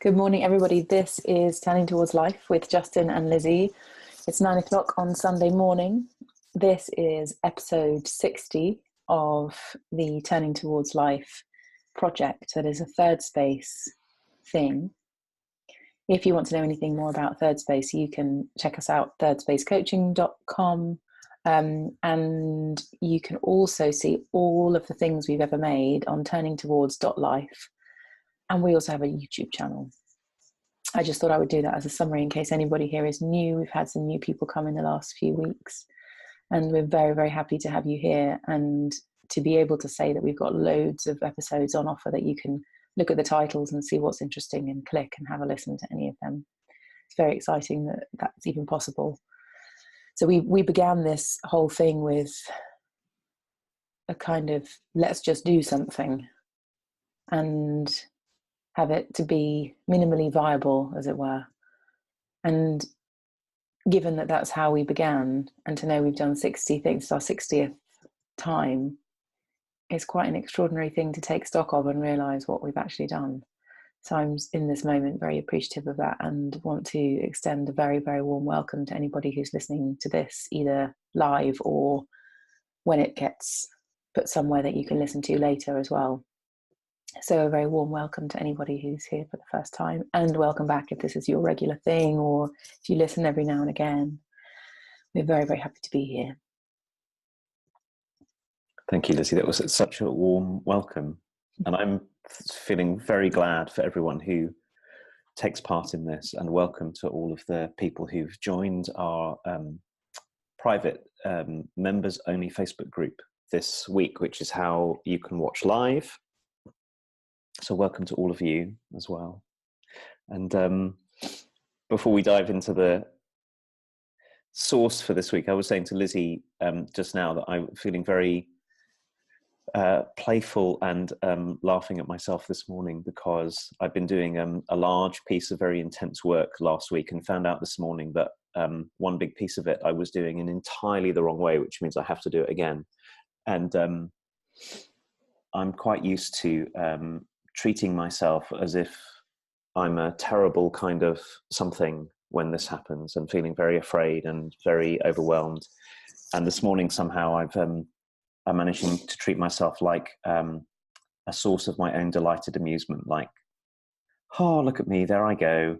Good morning, everybody. This is Turning Towards Life with Justin and Lizzie. It's 9 o'clock on Sunday morning. This is episode 60 of the Turning Towards Life project. That is a third space thing. If you want to know anything more about third space, you can check us out, thirdspacecoaching.com. And you can also see all of the things we've ever made on turningtowards.life. And we also have a YouTube channel. I just thought I would do that as a summary in case anybody here is new. We've had some new people come in the last few weeks, and we're very, very happy to have you here and to be able to say that we've got loads of episodes on offer that you can look at the titles and see what's interesting and click and have a listen to any of them. It's very exciting that that's even possible. So we began this whole thing with a kind of let's just do something and have it to be minimally viable, as it were. And given that that's how we began, and to know we've done 60 things, our 60th time, it's quite an extraordinary thing to take stock of and realise what we've actually done. So I'm in this moment very appreciative of that and want to extend a very, very warm welcome to anybody who's listening to this, either live or when it gets put somewhere that you can listen to later as well. So a very warm welcome to anybody who's here for the first time, and welcome back if this is your regular thing or if you listen every now and again. We're very, very happy to be here. Thank you, Lizzie. That was such a warm welcome. And I'm feeling very glad for everyone who takes part in this, and welcome to all of the people who've joined our private members only Facebook group this week, which is how you can watch live. So welcome to all of you as well. And before we dive into the source for this week, I was saying to Lizzie just now that I'm feeling very playful and laughing at myself this morning, because I've been doing a large piece of very intense work last week and found out this morning that one big piece of it I was doing in entirely the wrong way, which means I have to do it again. And I'm quite used to treating myself as if I'm a terrible kind of something when this happens, and feeling very afraid and very overwhelmed. And this morning somehow I'm managing to treat myself like a source of my own delighted amusement, like, oh, look at me, there I go,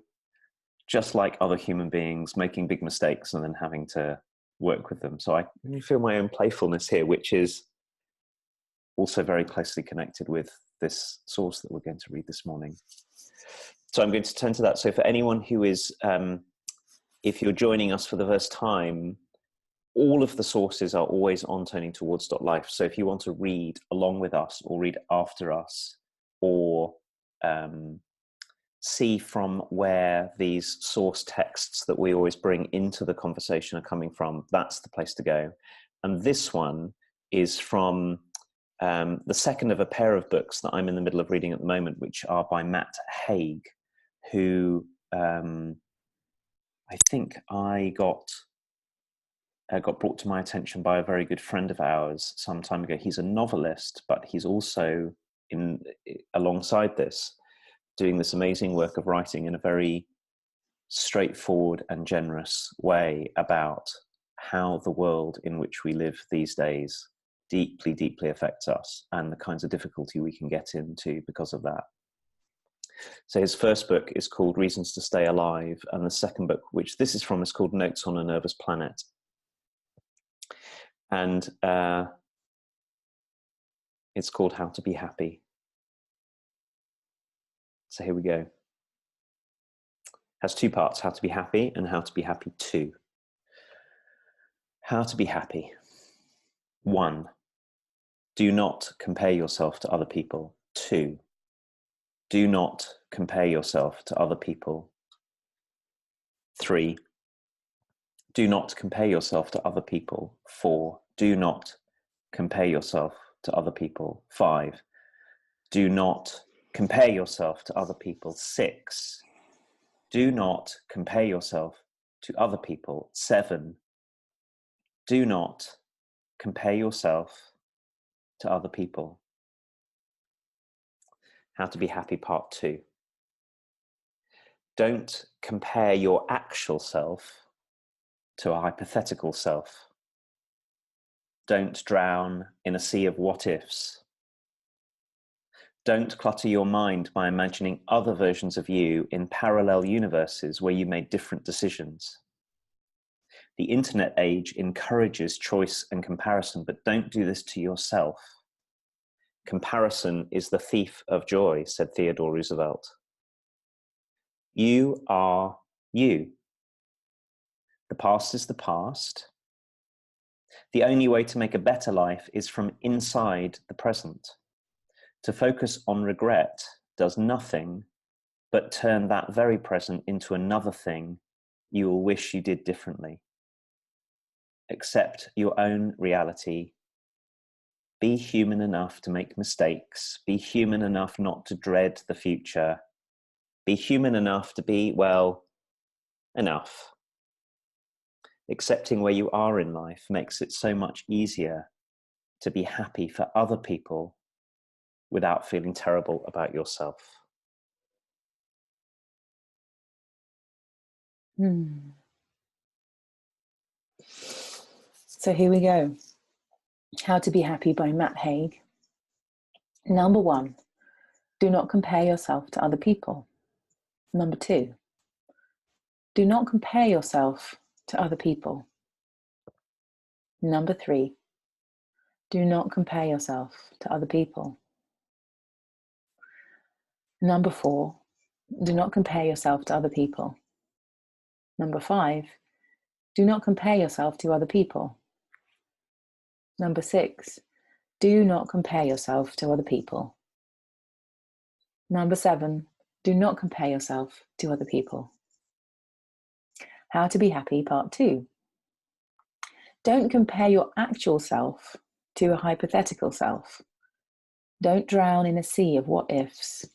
just like other human beings, making big mistakes and then having to work with them. So I feel my own playfulness here, which is also very closely connected with this source that we're going to read this morning. So I'm going to turn to that. So for anyone who is, if you're joining us for the first time, all of the sources are always on turningtowards.life. So if you want to read along with us or read after us, or see from where these source texts that we always bring into the conversation are coming from, that's the place to go. And this one is from the second of a pair of books that I'm in the middle of reading at the moment, which are by Matt Haig, who I think I got brought to my attention by a very good friend of ours some time ago. He's a novelist, but he's also alongside this doing this amazing work of writing in a very straightforward and generous way about how the world in which we live these days deeply, deeply affects us, and the kinds of difficulty we can get into because of that. So his first book is called Reasons to Stay Alive, and the second book, which this is from, is called Notes on a Nervous Planet. And it's called How to Be Happy. So here we go. It has two parts: how to be happy and how to be happy too. How to be happy. 1, do not compare yourself to other people. 2, do not compare yourself to other people. 3, do not compare yourself to other people. 4, do not compare yourself to other people. 5, do not compare yourself to other people. 6, do not compare yourself to other people. 7, do not compare yourself to other people. How to be happy, part 2. Don't compare your actual self to a hypothetical self. Don't drown in a sea of what ifs. Don't clutter your mind by imagining other versions of you in parallel universes where you made different decisions. The internet age encourages choice and comparison, but don't do this to yourself. Comparison is the thief of joy, said Theodore Roosevelt. You are you. The past is the past. The only way to make a better life is from inside the present. To focus on regret does nothing but turn that very present into another thing you will wish you did differently. Accept your own reality. Be human enough to make mistakes. Be human enough not to dread the future. Be human enough to be, well, enough. Accepting where you are in life makes it so much easier to be happy for other people without feeling terrible about yourself. So here we go. How to Be Happy by Matt Haig. Number 1, do not compare yourself to other people. Number 2, do not compare yourself to other people. Number 3, do not compare yourself to other people. Number 4, do not compare yourself to other people. Number 5, do not compare yourself to other people. Number 6, do not compare yourself to other people. Number 7, do not compare yourself to other people. How to Be Happy, Part 2. Don't compare your actual self to a hypothetical self. Don't drown in a sea of what ifs.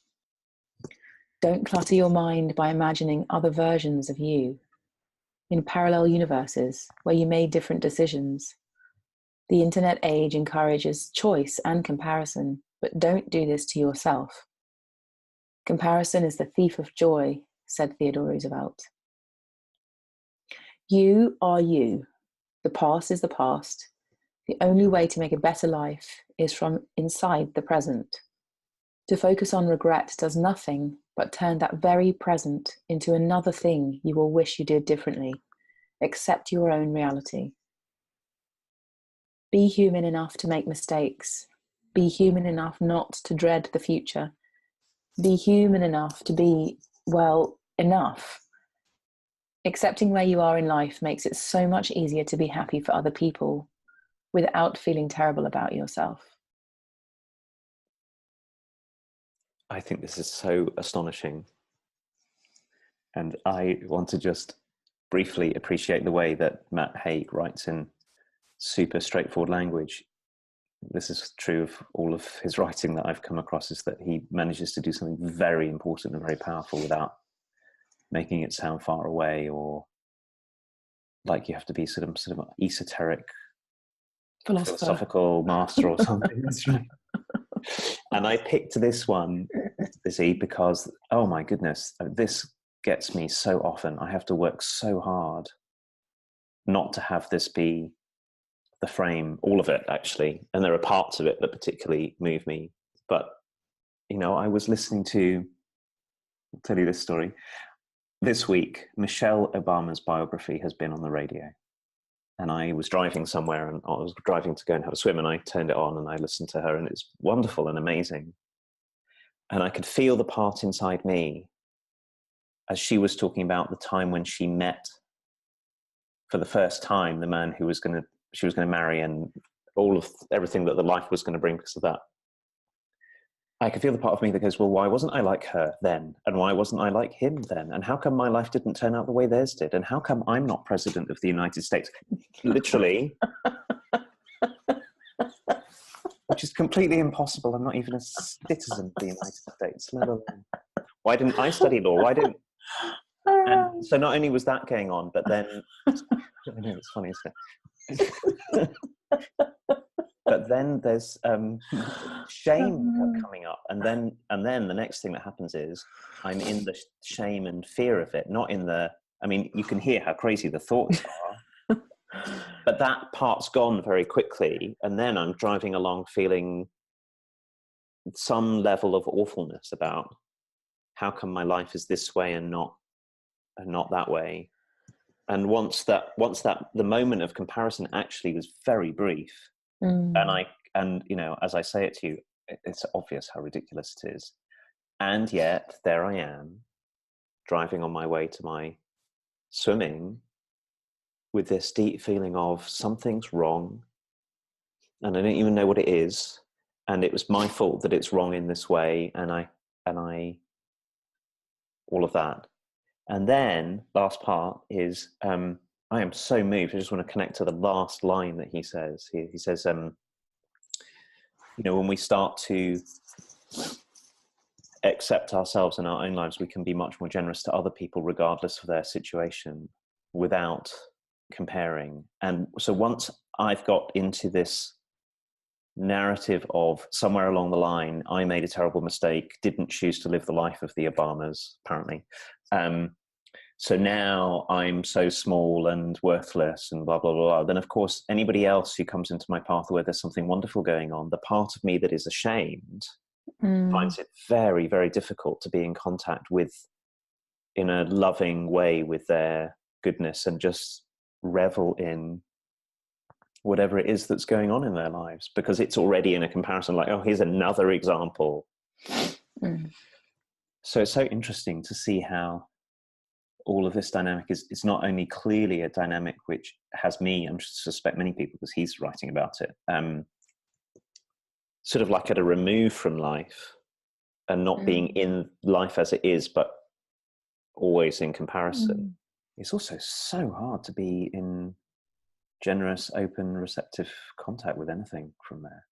Don't clutter your mind by imagining other versions of you in parallel universes where you made different decisions. The internet age encourages choice and comparison, but don't do this to yourself. Comparison is the thief of joy, said Theodore Roosevelt. You are you. The past is the past. The only way to make a better life is from inside the present. To focus on regret does nothing but turn that very present into another thing you will wish you did differently. Accept your own reality. Be human enough to make mistakes. Be human enough not to dread the future. Be human enough to be, well, enough. Accepting where you are in life makes it so much easier to be happy for other people without feeling terrible about yourself. I think this is so astonishing. And I want to just briefly appreciate the way that Matt Haig writes in super straightforward language. This is true of all of his writing that I've come across, is that he manages to do something very important and very powerful without making it sound far away or like you have to be sort of esoteric philosophical master or something. That's right. And I picked this one, Lizzie, because, oh my goodness, this gets me so often. I have to work so hard not to have this be the frame, all of it actually. And there are parts of it that particularly move me. But, you know, I was listening to, I'll tell you this story. This week, Michelle Obama's biography has been on the radio. And I was driving somewhere and I was driving to go and have a swim and I turned it on and I listened to her and it's wonderful and amazing. And I could feel the part inside me as she was talking about the time when she met for the first time the man who she was going to marry and all of everything that the life was going to bring because of that. I could feel the part of me that goes, well, why wasn't I like her then? And why wasn't I like him then? And how come my life didn't turn out the way theirs did? And how come I'm not president of the United States? Literally. Which is completely impossible. I'm not even a citizen of the United States, let alone. Why didn't I study law? Why didn't... And so not only was that going on, but then... I know, it's funny, isn't it? but then there's shame coming up, and then the next thing that happens is I'm in the shame and fear of it, not in the, I mean, you can hear how crazy the thoughts are, but that part's gone very quickly, and then I'm driving along feeling some level of awfulness about how come my life is this way and not that way. And once that the moment of comparison actually was very brief, and you know, as I say it to you, it's obvious how ridiculous it is, and yet there I am driving on my way to my swimming with this deep feeling of something's wrong, and I don't even know what it is, and it was my fault that it's wrong in this way, and I all of that. And then last part is I am so moved. I just want to connect to the last line that he says. He says, you know, when we start to accept ourselves in our own lives, we can be much more generous to other people regardless of their situation without comparing. And so once I've got into this narrative of somewhere along the line, I made a terrible mistake, didn't choose to live the life of the Obamas, apparently. So now I'm so small and worthless and blah, blah, blah, blah. Then, of course, anybody else who comes into my path where there's something wonderful going on, the part of me that is ashamed finds it very, very difficult to be in contact with, in a loving way, with their goodness and just revel in whatever it is that's going on in their lives, because it's already in a comparison, like, oh, here's another example. So it's so interesting to see how all of this dynamic is not only clearly a dynamic which has me, and I suspect many people, because he's writing about it, sort of like at a remove from life and not being in life as it is, but always in comparison. It's also so hard to be in generous, open, receptive contact with anything from there.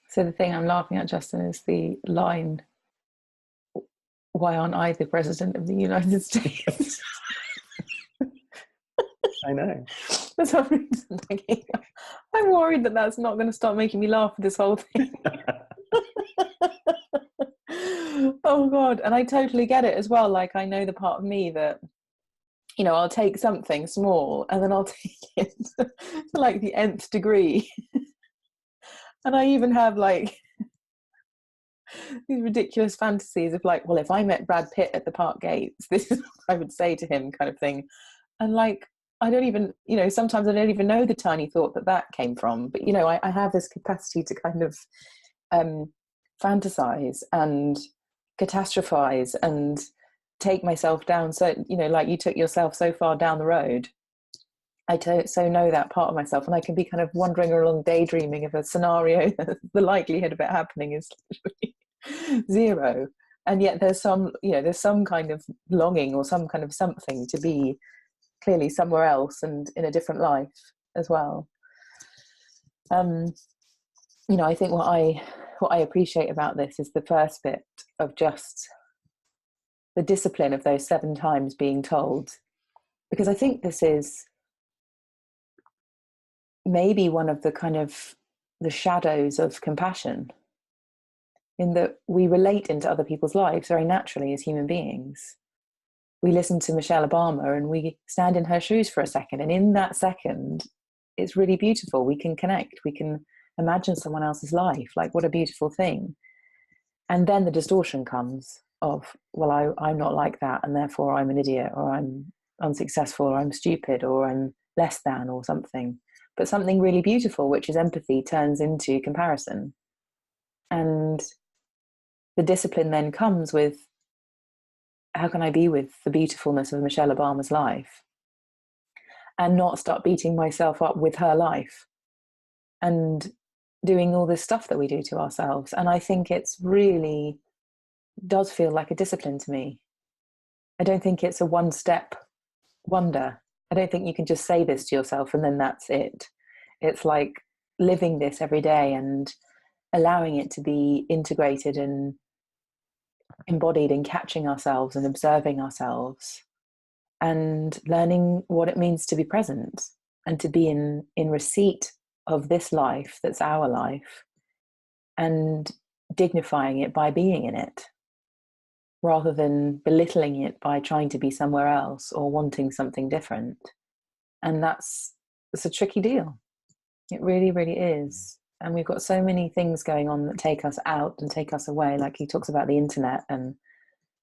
So the thing I'm laughing at, Justin, is the line, why aren't I the president of the United States? I know. For some reason, I'm worried that that's not going to start making me laugh at this whole thing. Oh God. And I totally get it as well. Like, I know the part of me that, you know, I'll take something small and then I'll take it to like the nth degree. And I even have like these ridiculous fantasies of like, well, if I met Brad Pitt at the park gates, this is what I would say to him, kind of thing. And like, I don't even, you know, sometimes I don't even know the tiny thought that came from. But, you know, I have this capacity to kind of fantasize and catastrophize and take myself down. So, you know, like you took yourself so far down the road. I so know that part of myself, and I can be kind of wandering along daydreaming of a scenario. The likelihood of it happening is zero. And yet there's some, you know, there's some kind of longing or some kind of something to be clearly somewhere else and in a different life as well. You know, I think what I appreciate about this is the first bit of just the discipline of those 7 times being told, because I think this is maybe one of the kind of the shadows of compassion, in that we relate into other people's lives very naturally as human beings. We listen to Michelle Obama and we stand in her shoes for a second, and in that second it's really beautiful. We can connect, we can imagine someone else's life. Like, what a beautiful thing. And then the distortion comes of, well, I'm not like that, and therefore I'm an idiot, or I'm unsuccessful, or I'm stupid, or I'm less than, or something. But something really beautiful, which is empathy, turns into comparison. And the discipline then comes with, how can I be with the beautifulness of Michelle Obama's life and not start beating myself up with her life and doing all this stuff that we do to ourselves? And I think it's really does feel like a discipline to me. I don't think it's a one-step wonder. I don't think you can just say this to yourself and then that's it. It's like living this every day and allowing it to be integrated and embodied in catching ourselves and observing ourselves and learning what it means to be present. and to be in receipt of this life that's our life, and dignifying it by being in it, rather than belittling it by trying to be somewhere else or wanting something different. And it's a tricky deal. It really, really is. And we've got so many things going on that take us out and take us away. Like he talks about the internet and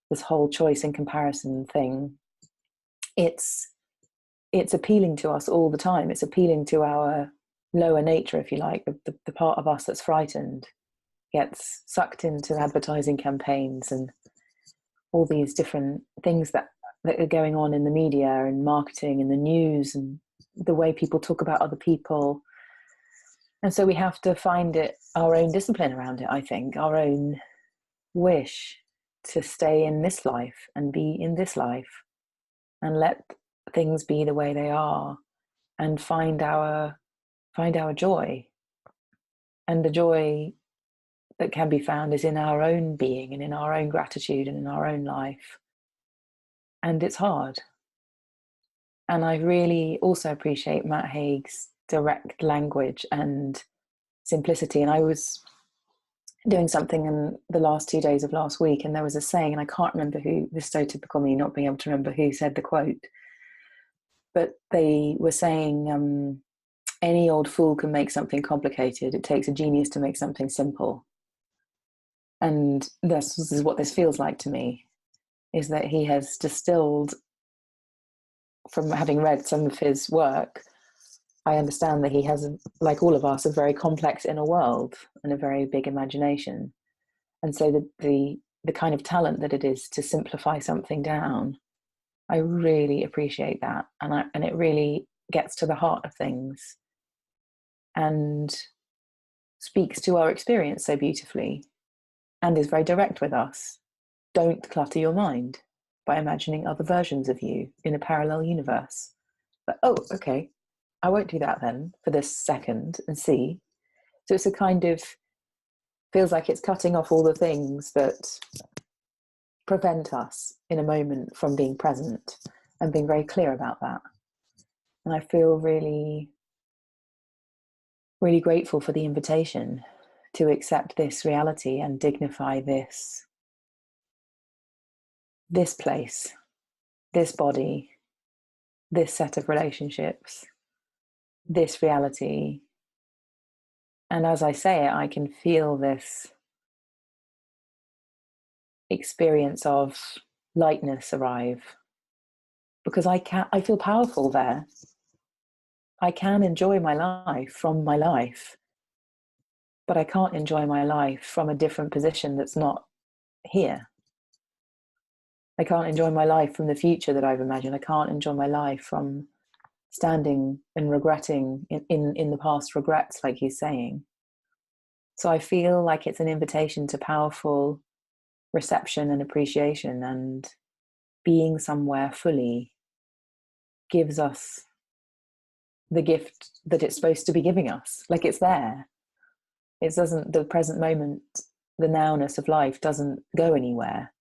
this whole choice and comparison thing. It's appealing to us all the time. It's appealing to our lower nature, if you like, the part of us that's frightened, gets sucked into advertising campaigns and all these different things that are going on in the media and marketing and the news and the way people talk about other people. And so we have to find our own discipline around it, I think, our own wish to stay in this life and be in this life and let things be the way they are and find our joy. And the joy that can be found is in our own being and in our own gratitude and in our own life. And it's hard. And I really also appreciate Matt Haig's direct language and simplicity. And I was doing something in the last 2 days of last week, and there was a saying, and I can't remember who, this is so typical me not being able to remember who said the quote, but they were saying, any old fool can make something complicated. It takes a genius to make something simple. And this is what this feels like to me, is that he has distilled, from having read some of his work, I understand that he has, like all of us, a very complex inner world and a very big imagination. And so the kind of talent that it is to simplify something down, I really appreciate that. And it really gets to the heart of things and speaks to our experience so beautifully and is very direct with us. Don't clutter your mind by imagining other versions of you in a parallel universe. But, oh, okay, I won't do that then for this second and see. So it's a kind of, feels like it's cutting off all the things that prevent us in a moment from being present and being very clear about that. And I feel really, really grateful for the invitation to accept this reality and dignify this place, this body, this set of relationships, this reality. And as I say it, I can feel this experience of lightness arrive, because I feel powerful there. I can enjoy my life from my life, but I can't enjoy my life from a different position that's not here. I can't enjoy my life from the future that I've imagined. I can't enjoy my life from standing and regretting in the past regrets, like he's saying. So I feel like it's an invitation to powerful reception and appreciation, and being somewhere fully gives us the gift that it's supposed to be giving us. Like, it's there. It doesn't, the present moment, the nowness of life doesn't go anywhere.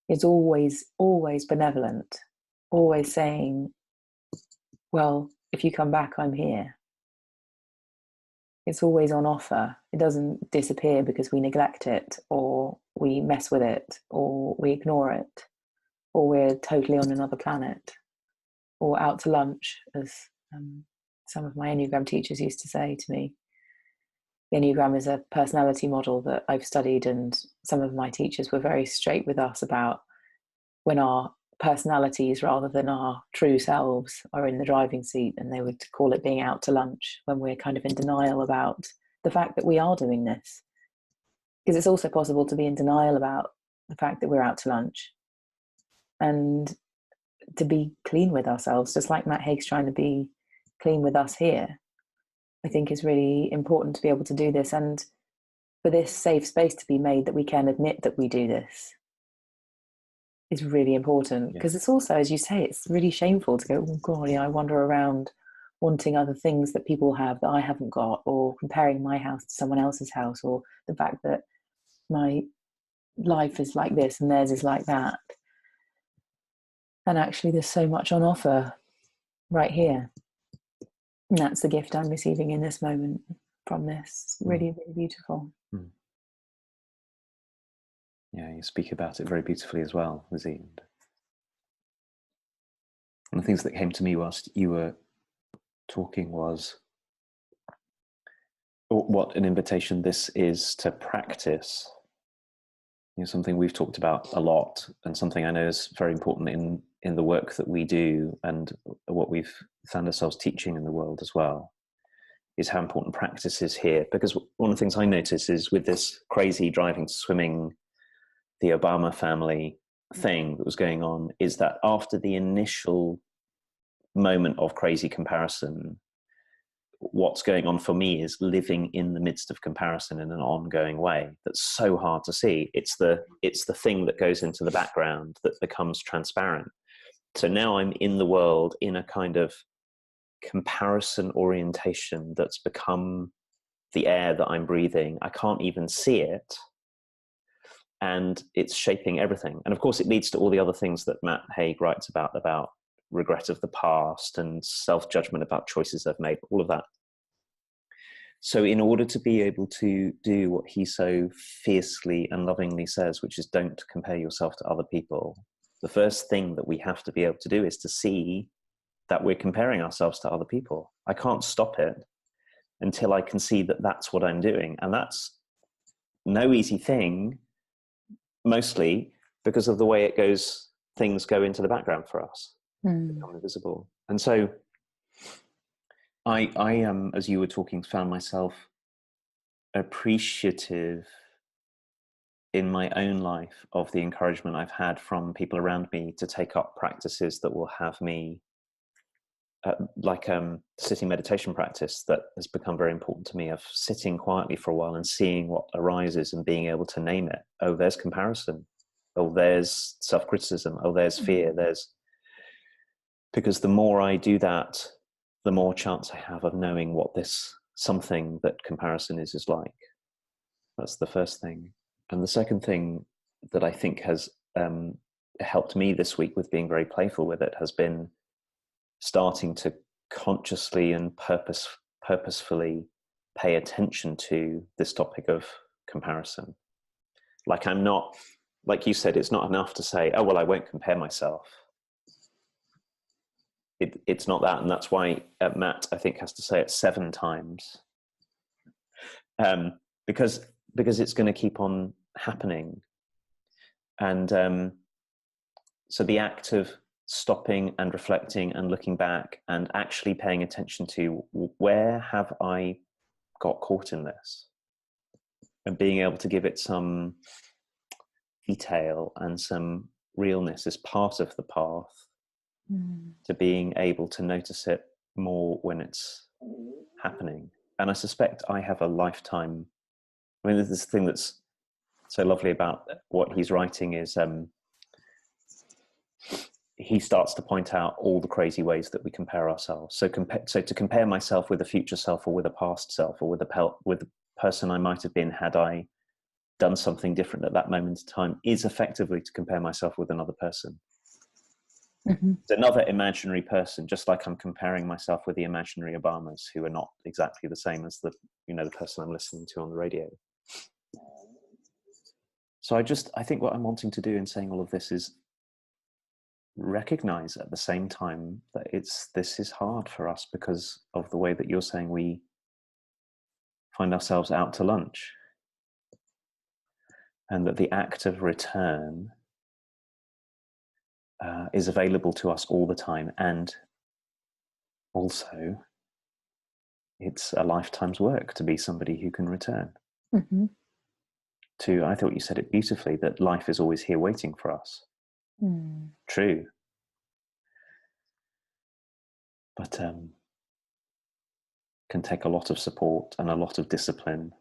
It's always, always benevolent, always saying, well, if you come back, I'm here. It's always on offer. It doesn't disappear because we neglect it or we mess with it or we ignore it or we're totally on another planet or out to lunch, as some of my Enneagram teachers used to say to me. The Enneagram is a personality model that I've studied, and some of my teachers were very straight with us about when our personalities rather than our true selves are in the driving seat, and they would call it being out to lunch, when we're kind of in denial about the fact that we are doing this. Because it's also possible to be in denial about the fact that we're out to lunch and to be clean with ourselves, just like Matt Haig's trying to be clean with us here. I think is really important to be able to do this, and for this safe space to be made that we can admit that we do this is really important. Because it's also, as you say, it's really shameful to go, oh God, I wander around wanting other things that people have that I haven't got, or comparing my house to someone else's house, or the fact that my life is like this and theirs is like that. And actually there's so much on offer right here. And that's the gift I'm receiving in this moment from this. Really, really beautiful. Mm. Yeah, you speak about it very beautifully as well, Lizzie. And the things that came to me whilst you were talking was what an invitation this is to practice. Something we've talked about a lot, and something I know is very important in the work that we do, and what we've found ourselves teaching in the world as well, is how important practice is here. Because one of the things I notice is with this crazy driving to swimming, the Obama family thing that was going on, is that after the initial moment of crazy comparison, what's going on for me is living in the midst of comparison in an ongoing way that's so hard to see. It's the thing that goes into the background that becomes transparent. So now I'm in the world in a kind of comparison orientation that's become the air that I'm breathing. I can't even see it, and it's shaping everything. And of course it leads to all the other things that Matt Haig writes about regret of the past and self-judgment about choices I've made, all of that. So in order to be able to do what he so fiercely and lovingly says, which is don't compare yourself to other people, the first thing that we have to be able to do is to see that we're comparing ourselves to other people. I can't stop it until I can see that that's what I'm doing. And that's no easy thing, mostly because of the way it goes, things go into the background for us, become invisible. And so I as you were talking, found myself appreciative in my own life of the encouragement I've had from people around me to take up practices that will have me, like sitting meditation practice that has become very important to me, of sitting quietly for a while and seeing what arises and being able to name it. Oh, there's comparison. Oh, there's self-criticism. Oh, there's fear. Because the more I do that, the more chance I have of knowing what this something that comparison is like. That's the first thing. And the second thing that I think has helped me this week with being very playful with it has been starting to consciously and purposefully pay attention to this topic of comparison. Like I'm not, like you said, it's not enough to say, oh, well, I won't compare myself. It's not that. And that's why Matt, I think, has to say it 7 times. Because it's going to keep on happening. And so the act of stopping and reflecting and looking back and actually paying attention to where have I got caught in this, and being able to give it some detail and some realness is part of the path to being able to notice it more when it's happening. And I suspect I have a lifetime. I mean, this thing that's so lovely about what he's writing is he starts to point out all the crazy ways that we compare ourselves. So to compare myself with a future self, or with a past self, or with the person I might have been had I done something different at that moment in time, is effectively to compare myself with another person. It's another imaginary person, just like I'm comparing myself with the imaginary Obamas, who are not exactly the same as the person I'm listening to on the radio. So I think what I'm wanting to do in saying all of this is recognize at the same time that this is hard for us because of the way that you're saying we find ourselves out to lunch, and that the act of return is available to us all the time. And also it's a lifetime's work to be somebody who can return to, I thought you said it beautifully, that life is always here waiting for us. True. But can take a lot of support and a lot of discipline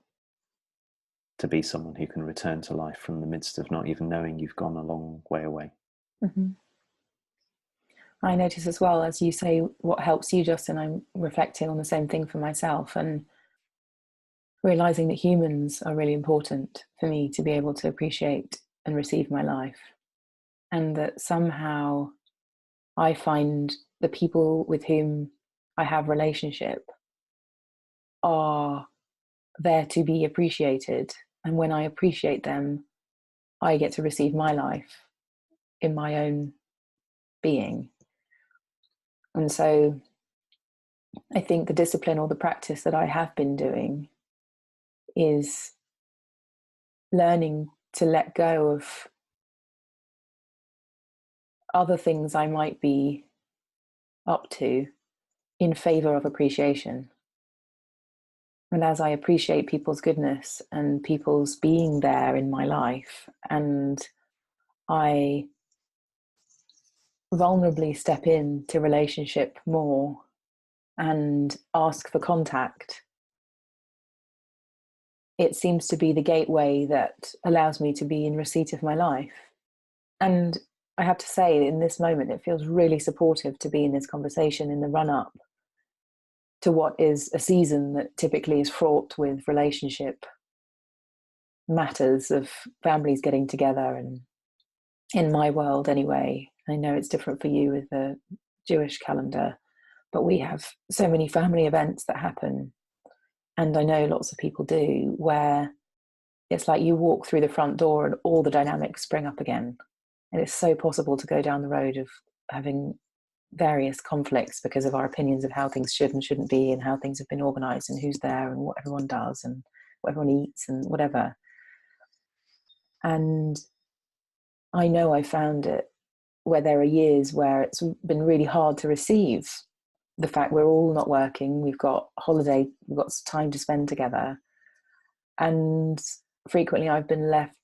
to be someone who can return to life from the midst of not even knowing you've gone a long way away. I notice as well, as you say, what helps you, Justin, I'm reflecting on the same thing for myself, and realizing that humans are really important for me to be able to appreciate and receive my life. And that somehow I find the people with whom I have relationship are there to be appreciated. And when I appreciate them, I get to receive my life in my own being. And so I think the discipline or the practice that I have been doing is learning to let go of other things I might be up to in favor of appreciation. And as I appreciate people's goodness and people's being there in my life, and I vulnerably step into relationship more and ask for contact, it seems to be the gateway that allows me to be in receipt of my life. And I have to say, in this moment, it feels really supportive to be in this conversation in the run up to what is a season that typically is fraught with relationship matters of families getting together. And in my world anyway, I know it's different for you with the Jewish calendar, but we have so many family events that happen, and I know lots of people do, where it's like you walk through the front door and all the dynamics spring up again. And it's so possible to go down the road of having various conflicts because of our opinions of how things should and shouldn't be, and how things have been organized, and who's there, and what everyone does, and what everyone eats, and whatever. And I know I found it where there are years where it's been really hard to receive the fact we're all not working, we've got holiday, we've got time to spend together. And frequently I've been left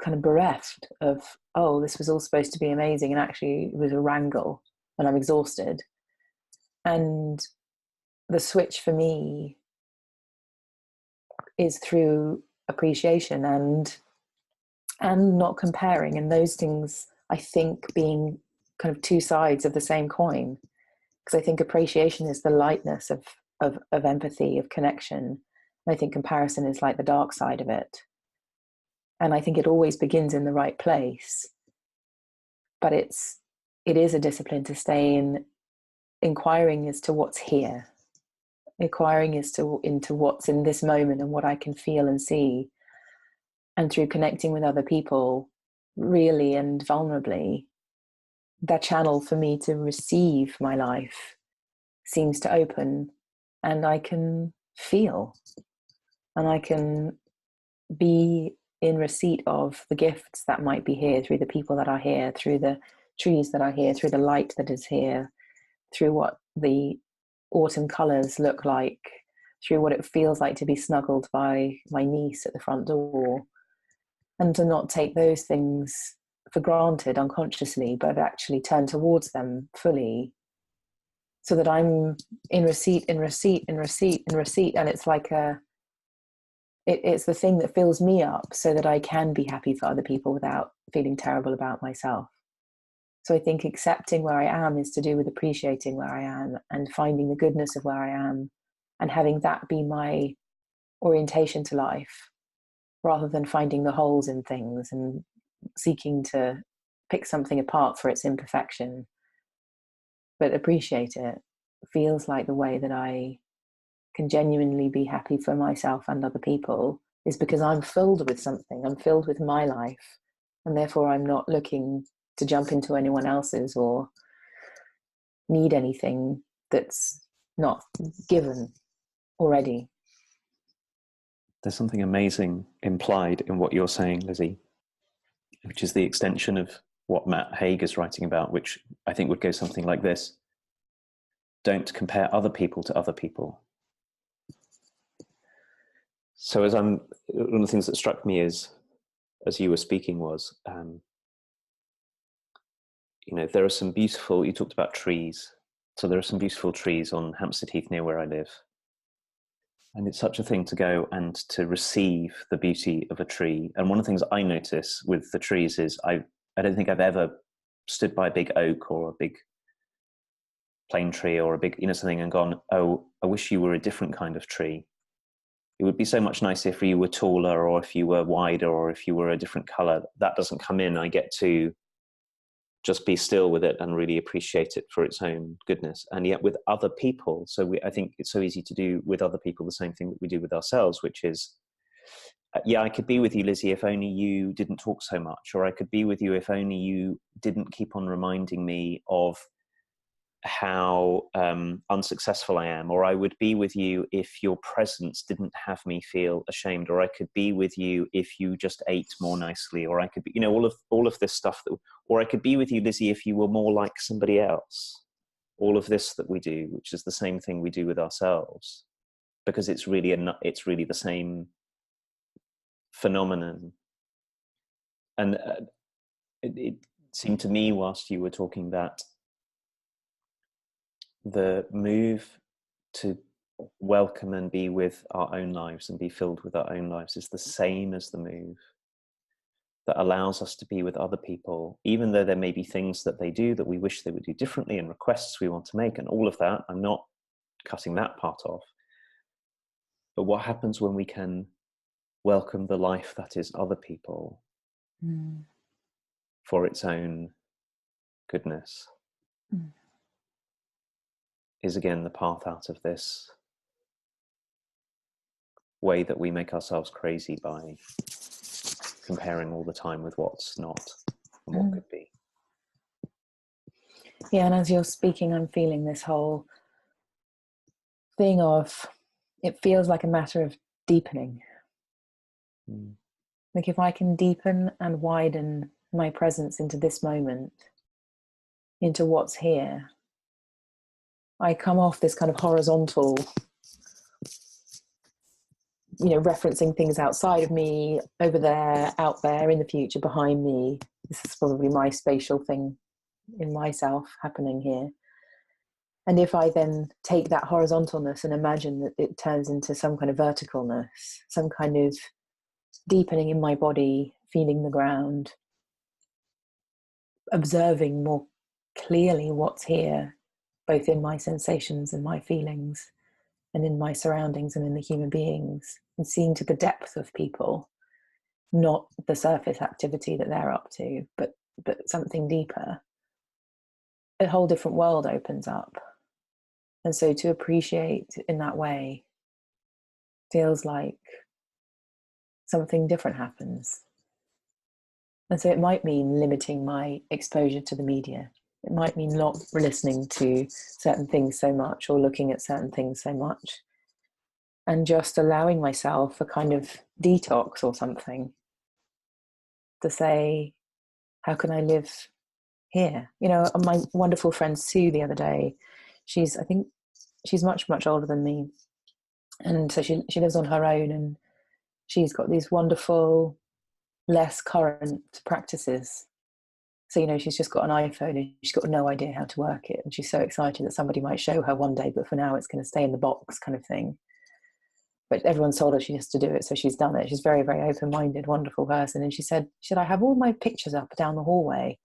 kind of bereft of, oh, this was all supposed to be amazing, and actually it was a wrangle, and I'm exhausted. And the switch for me is through appreciation and not comparing, and those things I think being kind of two sides of the same coin. Because I think appreciation is the lightness of empathy, of connection. And I think comparison is like the dark side of it. And I think it always begins in the right place. But it is a discipline to stay in inquiring as to what's here, inquiring as to into what's in this moment and what I can feel and see. And through connecting with other people, really and vulnerably, that channel for me to receive my life seems to open, and I can feel, and I can be in receipt of the gifts that might be here, through the people that are here, through the trees that are here, through the light that is here, through what the autumn colors look like, through what it feels like to be snuggled by my niece at the front door. And to not take those things for granted unconsciously, but actually turn towards them fully, so that I'm in receipt, in receipt, in receipt, in receipt. And it's like it's the thing that fills me up so that I can be happy for other people without feeling terrible about myself. So I think accepting where I am is to do with appreciating where I am and finding the goodness of where I am, and having that be my orientation to life, rather than finding the holes in things and seeking to pick something apart for its imperfection. But appreciate it feels like the way that I can genuinely be happy for myself and other people, is because I'm filled with something. I'm filled with my life, and therefore I'm not looking to jump into anyone else's or need anything that's not given already. There's something amazing implied in what you're saying, Lizzie, which is the extension of what Matt Haig is writing about, which I think would go something like this: don't compare other people to other people. So one of the things that struck me is, as you were speaking, was, there are some beautiful, you talked about trees. So there are some beautiful trees on Hampstead Heath near where I live. And it's such a thing to go and to receive the beauty of a tree. And one of the things I notice with the trees is I don't think I've ever stood by a big oak or a big plane tree or a big, something, and gone, oh, I wish you were a different kind of tree. It would be so much nicer if you were taller, or if you were wider, or if you were a different color. That doesn't come in. I get to just be still with it and really appreciate it for its own goodness. And yet with other people, I think it's so easy to do with other people the same thing that we do with ourselves, which is, yeah, I could be with you, Lizzie, if only you didn't talk so much, or I could be with you if only you didn't keep on reminding me of how unsuccessful I am, or I would be with you if your presence didn't have me feel ashamed, or I could be with you if you just ate more nicely, or I could be, all of this stuff or I could be with you, Lizzie, if you were more like somebody else. All of this that we do, which is the same thing we do with ourselves, because it's really the same phenomenon. And it seemed to me, whilst you were talking, that the move to welcome and be with our own lives and be filled with our own lives is the same as the move that allows us to be with other people, even though there may be things that they do that we wish they would do differently, and requests we want to make, and all of that. I'm not cutting that part off. But what happens when we can welcome the life that is other people for its own goodness is again the path out of this way that we make ourselves crazy by comparing all the time with what's not and what could be. Yeah, and as you're speaking, I'm feeling this whole thing of, it feels like a matter of deepening. Like if I can deepen and widen my presence into this moment, into what's here, I come off this kind of horizontal, referencing things outside of me, over there, out there, in the future, behind me. This is probably my spatial thing in myself happening here. And if I then take that horizontalness and imagine that it turns into some kind of verticalness, some kind of deepening in my body, feeling the ground, observing more clearly what's here, both in my sensations and my feelings, and in my surroundings and in the human beings, and seeing to the depth of people, not the surface activity that they're up to, but something deeper, a whole different world opens up. And so to appreciate in that way feels like something different happens. And so it might mean limiting my exposure to the media. It might mean not listening to certain things so much or looking at certain things so much, and just allowing myself a kind of detox or something to say, how can I live here? My wonderful friend Sue the other day, I think she's much, much older than me. And so she lives on her own, and she's got these wonderful, less current practices. So, she's just got an iPhone and she's got no idea how to work it. And she's so excited that somebody might show her one day, but for now it's going to stay in the box kind of thing. But everyone's told her she has to do it, so she's done it. She's very, very open-minded, wonderful person. And she said, I have all my pictures up down the hallway.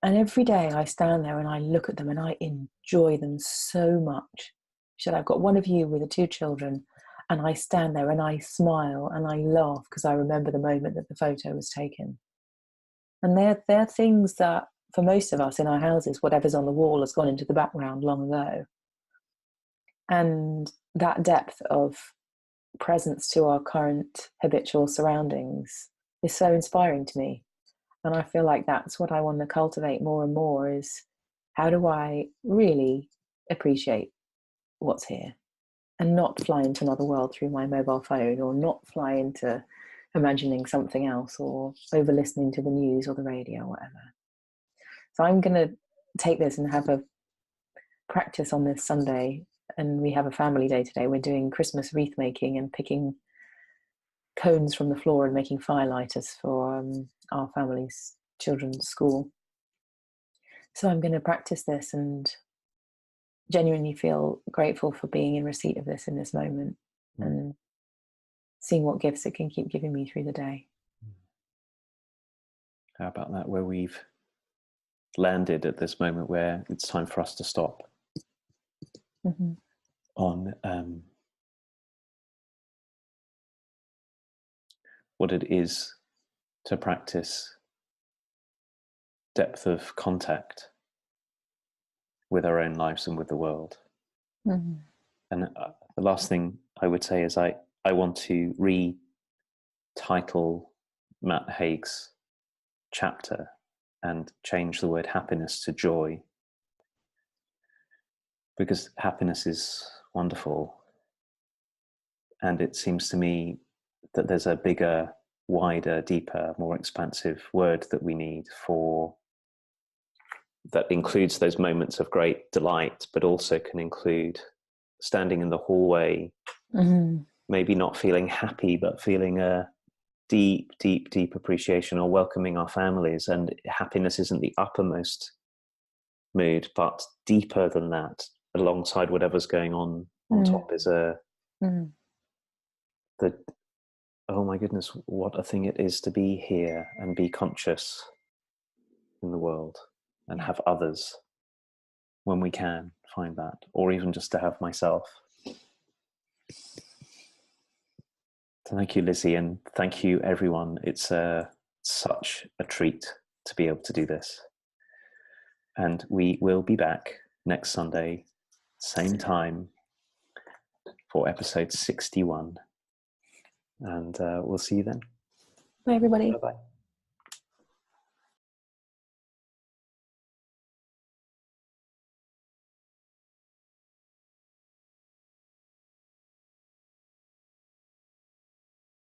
And every day I stand there and I look at them and I enjoy them so much. She said, I've got one of you with the 2 children, and I stand there and I smile and I laugh because I remember the moment that the photo was taken. And they're things that, for most of us in our houses, whatever's on the wall has gone into the background long ago. And that depth of presence to our current habitual surroundings is so inspiring to me. And I feel like that's what I want to cultivate more and more, is how do I really appreciate what's here and not fly into another world through my mobile phone, or not fly into imagining something else, or over listening to the news or the radio or whatever. So I'm going to take this and have a practice on this Sunday. And we have a family day today. We're doing Christmas wreath making and picking cones from the floor and making firelighters for our family's children's school. So I'm going to practice this and genuinely feel grateful for being in receipt of this in this moment, and seeing what gifts it can keep giving me through the day. How about that, where we've landed at this moment where it's time for us to stop on what it is to practice depth of contact with our own lives and with the world. Mm-hmm. And the last thing I would say is I want to retitle Matt Haig's chapter and change the word happiness to joy, because happiness is wonderful, and it seems to me that there's a bigger, wider, deeper, more expansive word that we need for that includes those moments of great delight, but also can include standing in the hallway, maybe not feeling happy, but feeling a deep, deep, deep appreciation, or welcoming our families. And happiness isn't the uppermost mood, but deeper than that, alongside whatever's going on top is the oh my goodness, what a thing it is to be here and be conscious in the world and have others when we can find that, or even just to have myself. So thank you, Lizzie, and thank you, everyone. It's such a treat to be able to do this. And we will be back next Sunday, same time, for episode 61. And we'll see you then. Bye, everybody. Bye-bye.